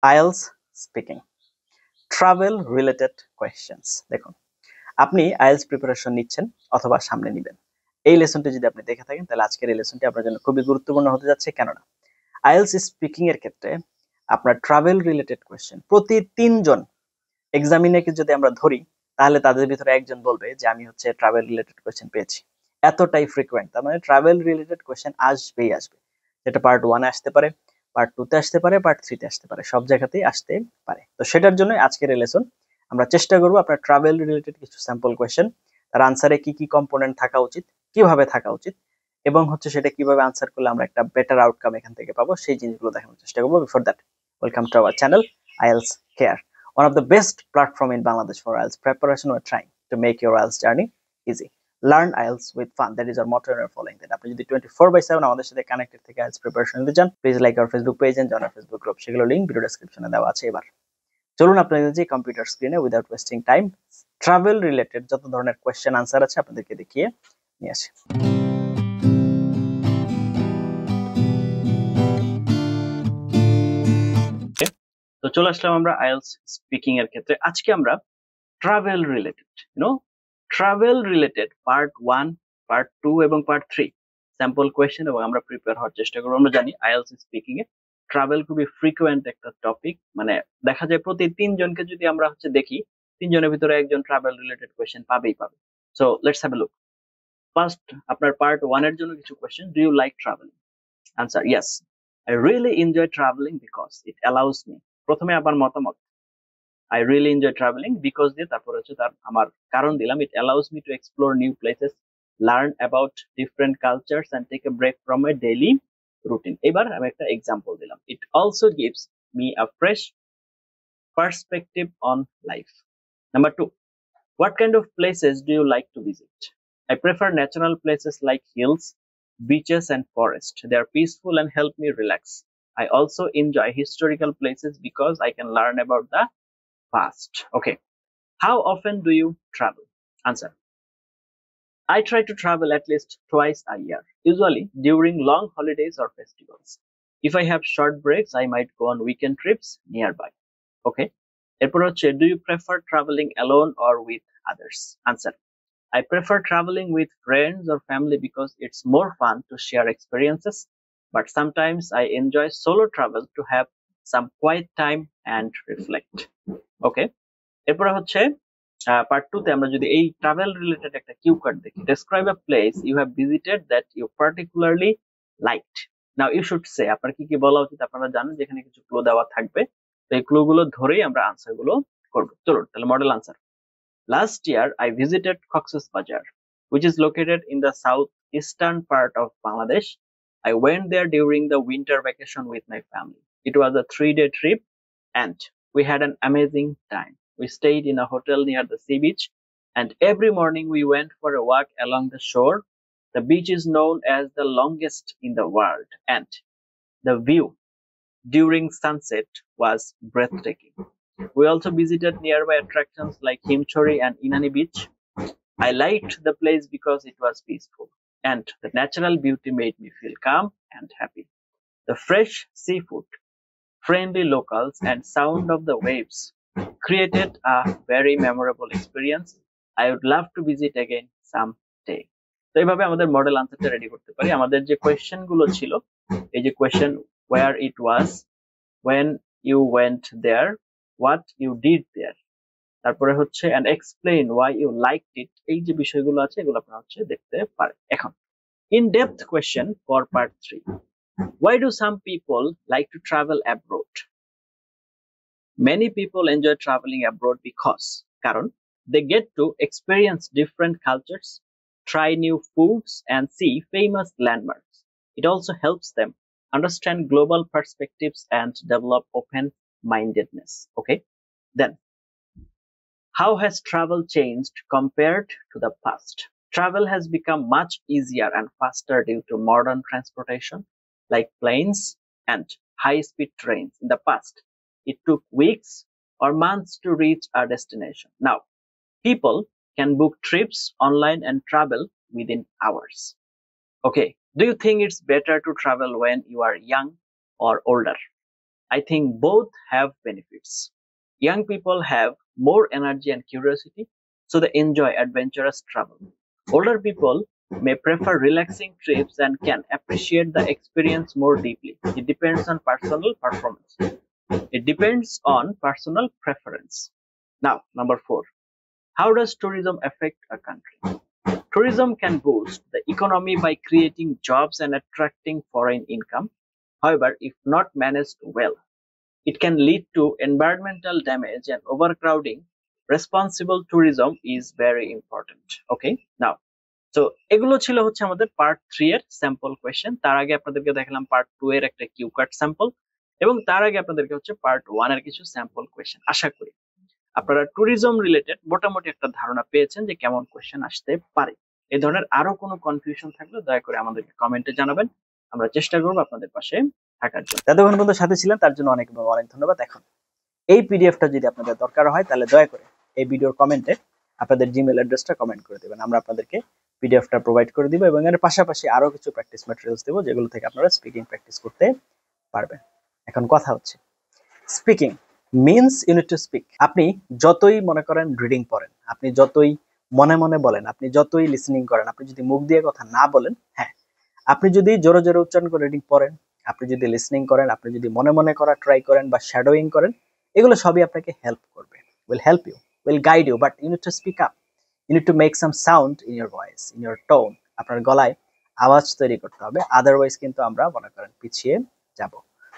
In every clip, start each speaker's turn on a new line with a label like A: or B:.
A: IELTS speaking travel related questions. দেখুন, আপনি IELTS preparation নিচ্ছেন অথবা সামনে নিবেন, এই লেসনটি যদি আপনি দেখে থাকেন তাহলে আজকের এই লেসনটি আপনার জন্য খুবই গুরুত্বপূর্ণ হতে যাচ্ছে। কেননা আইএলস স্পিকিং এর ক্ষেত্রে আপনার ট্রাভেল রিলেটেড কোয়েশ্চেন প্রতি 3 জন এক্সামিনারকে যদি আমরা ধরি তাহলে তাদের ভিতরে একজন বলবে যে আমি হচ্ছে ট্রাভেল রিলেটেড কোয়েশ্চেন পেয়েছি। এতটাই ফ্রিকোয়েন্ট, তার মানে ট্রাভেল রিলেটেড কোয়েশ্চেন আসবেই আসবে। যেটা পার্ট 1 এ আসতে পারে, পার্ট 2 তে আসতে পারে, পার্ট 3 তে আসতে পারে, সব জায়গাতেই আসতে পারে। তো সেটার জন্য আজকের এই লেসন আমরা চেষ্টা করব আপনার ট্রাভেল রিলেটেড কিছু স্যাম্পল কোয়েশ্চেন, তার আনসারে কি কি কম্পোনেন্ট থাকা উচিত, কিভাবে থাকা উচিত, এবং হচ্ছে সেটা কিভাবে আনসার করলে আমরা একটা বেটার আউটকাম এখান থেকে পাবো, সেই জিনিসগুলো দেখানোর চেষ্টা করব। Before that, welcome to our channel IELTS Care, one of the best platform in Bangladesh for IELTS preparation. We're trying to make your IELTS journey easy. Learn IELTS with fun. That is our motto and we're following that. আপনি যদি 24/7 আমাদের সাথে connected থেকে IELTS preparation নিতে চান, please like our Facebook page and join our Facebook group. সেগুলো link video ডেসক্রিপশনে দেওয়া আছে। এবার চলুন আপনাদের যে কম্পিউটার স্ক্রিনে without wasting time travel related যত ধরনের কোয়েশ্চেন আনসার আছে আপনাদেরকে দেখিয়ে নিয়ে আসি। তো চলে আসলাম আমরা আইএলটিএস স্পিকিং এর ক্ষেত্রে। আজকে আমরা travel related travel related part 1, part 2 এবং পার্ট 3 স্যাম্পল কোয়েশ্চেন এবং আমরা প্রিপেয়ার হওয়ার চেষ্টা করব। আমরা জানি আইএলটিএস স্পিকিং এ ট্রাভেল খুবই ফ্রিকোয়েন্ট একটা টপিক, মানে দেখা যায় প্রতি 3 জনকে যদি আমরা হচ্ছে দেখি 3 জনের ভিতরে একজন ট্রাভেল রিলেটেড কোয়েশ্চেন পাবেই পাবে। So let's have a look. First, আপনার পার্ট 1 এর জন্য কিছু question. Do you like travelling? Answer, yes, I really enjoy travelling because it allows me. প্রথমে আমার মতামত, I really enjoy traveling because দিয়ে তারপর হচ্ছে তার আমার কারণ দিলাম, it allows me to explore new places, learn about different cultures and take a break from my daily routine. এবার আমি একটা এক্সাম্পল দিলাম, it also gives me a fresh perspective on life. Number 2, what kind of places do you like to visit? I prefer natural places like hills, beaches and forest. They are peaceful and help me relax. I also enjoy historical places because I can learn about the past. Okay. How often do you travel? Answer, I try to travel at least twice a year, usually during long holidays or festivals. If I have short breaks, I might go on weekend trips nearby. Okay. এরপর হচ্ছে, do you prefer traveling alone or with others? Answer, I prefer traveling with friends or family because it's more fun to share experiences, but sometimes I enjoy solo travel to have some quiet time and reflect. Okay. এরপরে হচ্ছে part 2 তে আমরা যদি এই travel related একটা cue card দেখি, describe a place you have visited that you particularly liked. Now you should say, আপনার কি কি বলা উচিত আপনারা জানেন, যেখানে কিছু ক্লু দেওয়া থাকবে, তো এই ক্লু গুলো ধরেই আমরা আনসার গুলো করব। চলুন তাহলে model answer. Last year I visited Cox's বাজার which is located in the southeastern part of Bangladesh. I went there during the winter vacation with my family. It was a 3-day trip and we had an amazing time. We stayed in a hotel near the sea beach, and every morning we went for a walk along the shore. The beach is known as the longest in the world, and the view during sunset was breathtaking. We also visited nearby attractions like Himchori and Inani Beach. I liked the place because it was peaceful, and the natural beauty made me feel calm and happy. The fresh seafood, friendly locals, and sound of the waves created a very memorable experience. I would love to visit again someday. তো এইভাবে আমাদের model আনসারটা ready করতে পারি। আমাদের যে question গুলো ছিল, এই যে question, where it was, when you went there, what you did there, তারপরে হচ্ছে and explain why you liked it, এই যে বিষয়গুলো আছে এগুলো আপনারা হচ্ছে দেখতে পারেন। এখন in depth question for part 3, why do some people like to travel abroad? Many people enjoy traveling abroad because karon they get to experience different cultures, try new foods and see famous landmarks. It also helps them understand global perspectives and develop open mindedness. Okay, then how has travel changed compared to the past? Travel has become much easier and faster due to modern transportation like planes and high-speed trains. In the past, it took weeks or months to reach our destination. Now, people can book trips online and travel within hours. Okay, do you think it's better to travel when you are young or older? I think both have benefits. Young people have more energy and curiosity, so they enjoy adventurous travel. Older people may prefer relaxing trips and can appreciate the experience more deeply. It depends on personal performance. It depends on personal preference. Now, number 4. How does tourism affect a country? Tourism can boost the economy by creating jobs and attracting foreign income. However, if not managed well, it can lead to environmental damage and overcrowding. Responsible tourism is very important. Okay, now তো এগুলো ছিল হচ্ছে আমাদের part 3 এর sample question. তার আগে আপনাদেরকে দেখালাম পার্ট 2 এর একটা কিউ কার্ড স্যাম্পল, এবং তার আগে আপনাদেরকে হচ্ছে পার্ট 1 এর কিছু স্যাম্পল কোয়েশ্চেন। আশা করি আপনারা ট্যুরিজম রিলেটেড মোটামুটি একটা ধারণা পেয়েছেন যে কেমন কোয়েশ্চেন আসতে পারে। এই ধরনের আরো কোনো কনফিউশন থাকলে দয়া করে আমাদেরকে কমেন্টে জানাবেন, আমরা চেষ্টা করব আপনাদের পাশে থাকার জন্য। এতক্ষণ পর্যন্ত সাথে ছিলেন তার জন্য অনেক অনেক ধন্যবাদ। এখন এই পিডিএফটা যদি আপনাদের দরকার হয় তাহলে দয়া করে এই ভিডিওর কমেন্টে আপনাদের জিমেইল অ্যাড্রেসটা কমেন্ট করে দিবেন, আমরা আপনাদেরকে পিডিএফটা প্রোভাইড করে দিব, এবং এর পাশাপাশি আরো কিছু প্র্যাকটিস ম্যাটেরিয়ালস দেব যেগুলো থেকে আপনারা স্পিকিং প্র্যাকটিস করতে পারবেন। এখন কথা হচ্ছে speaking means you need to speak. আপনি যতই মনে করেন রিডিং পড়েন, আপনি যতই মনে মনে বলেন, আপনি যতই লিসেনিং করেন, আপনি যদি মুখ দিয়ে কথা না বলেন, হ্যাঁ আপনি যদি জোরে জোরে উচ্চারণ করে রিডিং পড়েন, আপনি যদি লিসেনিং করেন, আপনি যদি মনে মনে করা ট্রাই করেন বা শ্যাডোইং করেন, এগুলো সবই আপনাকে হেল্প করবে, will help you, will guide you, but you need to speak up, you need to make some sound in your voice, in your tone. আপনার গলায় আওয়াজ তৈরি করতে হবে, আদারওয়াইজ কিন্তু আমরা মনে করেন পিছিয়ে যাব।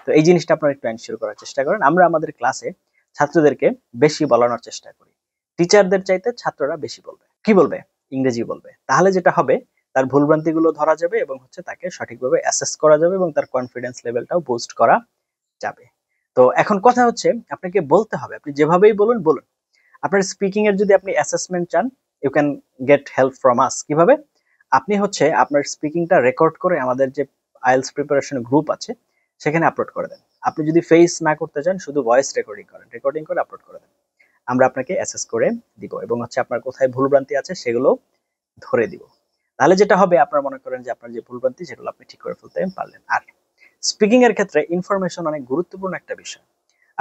A: তো এই জিনিসটা আপনারা একটু এনশিওর করার চেষ্টা করেন। আমরা আমাদের ক্লাসে ছাত্রদেরকে বেশি বলানোর চেষ্টা করি, টিচারদের চাইতে ছাত্ররা বেশি বলবে। কি বলবে? ইংরেজি বলবে। তাহলে যেটা হবে তার ভুলভ্রান্তিগুলো ধরা যাবে এবং হচ্ছে তাকে সঠিকভাবে অ্যাসেস করা যাবে এবং তার কনফিডেন্স লেভেলটাও বুস্ট করা যাবে। তো এখন কথা হচ্ছে আপনাকে বলতে হবে, আপনি যেভাবেই বলুন বলুন। আপনার স্পিকিং এর যদি আপনি অ্যাসেসমেন্ট চান, you can get help from us. কিভাবে? আপনি হচ্ছে আপনার স্পিকিংটা রেকর্ড করে আমাদের যে আইএলটিএস প্রিপারেশন গ্রুপ আছে সেখানে আপলোড করে দেন। আপনি যদি ফেস না করতে চান, শুধু ভয়েস রেকর্ডিং করেন, রেকর্ডিং করে আপলোড করে দেন, আমরা আপনাকে অ্যাসেস করে দিব এবং হচ্ছে আপনার কোথায় ভুলভ্রান্তি আছে সেগুলো ধরে দিব। তাহলে যেটা হবে, আপনারা মনে করেন যে আপনার যে ভুলভ্রান্তি সেগুলো আপনি ঠিক করে ফেলতে পারলেন। আর স্পিকিং এর ক্ষেত্রে ইনফরমেশন অনেক গুরুত্বপূর্ণ একটা বিষয়।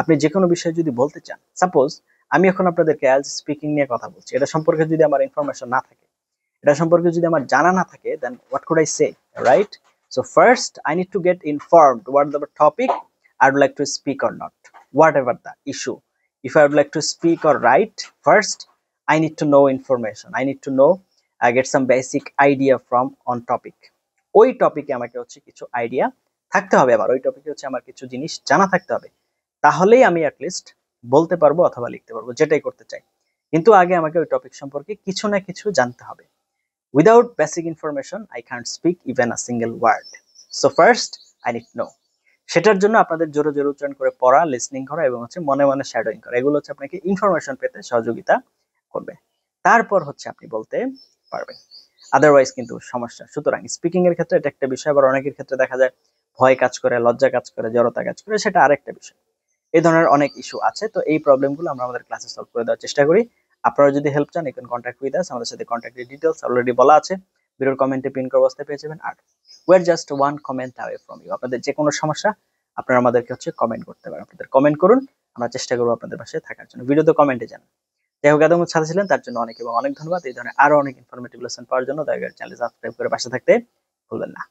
A: আপনি যে কোনো বিষয় যদি বলতে চান, সাপোজ আমি এখন আপনাদেরকে আইএলটিএস স্পিকিং নিয়ে কথা বলছি, এটা সম্পর্কে যদি আমার ইনফরমেশন না থাকে, এটা সম্পর্কে যদি আমার জানা না থাকে, then what could I say, right? So first I need to get informed what the topic I would like to speak or not, whatever the issue. If I would like to speak or write, first I need to know information, I need to know, I get some basic idea from on topic. ওই টপিকে আমাকে হচ্ছে কিছু idea থাকতে হবে, আবার ওই টপিকে হচ্ছে আমার কিছু জিনিস জানা থাকতে হবে, তাহলেই আমি অ্যাটলিস্ট বলতে পারবো অথবা লিখতে পারবো, যেটাই করতে চাই। কিন্তু আগে আমাকে ওই টপিক সম্পর্কে কিছু না কিছু জানতে হবে। Without basic information, I can't speak even a single word. So first, I need to know. সেটার জন্য আপনাদের জোরে জোরে উচ্চারণ করে পড়া, লিসনিং করা এবং হচ্ছে মনে মনে শ্যাডোইং করা, এগুলো হচ্ছে আপনাকে ইনফরমেশন পেতে সহযোগিতা করবে। তারপর হচ্ছে আপনি বলতে পারবেন, আদারওয়াইজ কিন্তু সমস্যা। সুতরাং স্পিকিং এর ক্ষেত্রে এটা একটা বিষয়, আবার অনেকের ক্ষেত্রে দেখা যায় ভয় কাজ করে, লজ্জা কাজ করে, জড়তা কাজ করে, সেটা আরেকটা বিষয়। এই ধরনের অনেক ইস্যু আছে। তো এই প্রবলেমগুলো আমরা আমাদের ক্লাসে সলভ করে দেওয়ার চেষ্টা করি। আপনারা যদি হেল্প চান, you can contact with us. আমাদের সাথে কন্ট্যাক্টের ডিটেইলস অলরেডি বলা আছে, ভিডিওর কমেন্টে পিন করা অবস্থায় পেয়ে যাবেন। আর we are just one comment away from you. আপনাদের যে কোনো সমস্যা আপনারা আমাদেরকে হচ্ছে কমেন্ট করতে পারেন, আপনাদের কমেন্ট করুন, আমরা চেষ্টা করবো আপনাদের পাশে থাকার জন্য। ভিডিওতে কমেন্টে জানান। যাই হোক, এতক্ষণ সাথে ছিলেন তার জন্য অনেক এবং অনেক ধন্যবাদ। এই ধরনের আরো অনেক ইনফরমেটিভ লেসন পাওয়ার জন্য দয়া করে চ্যানেল সাবস্ক্রাইব করে পাশে থাকতে ভুলবেন না।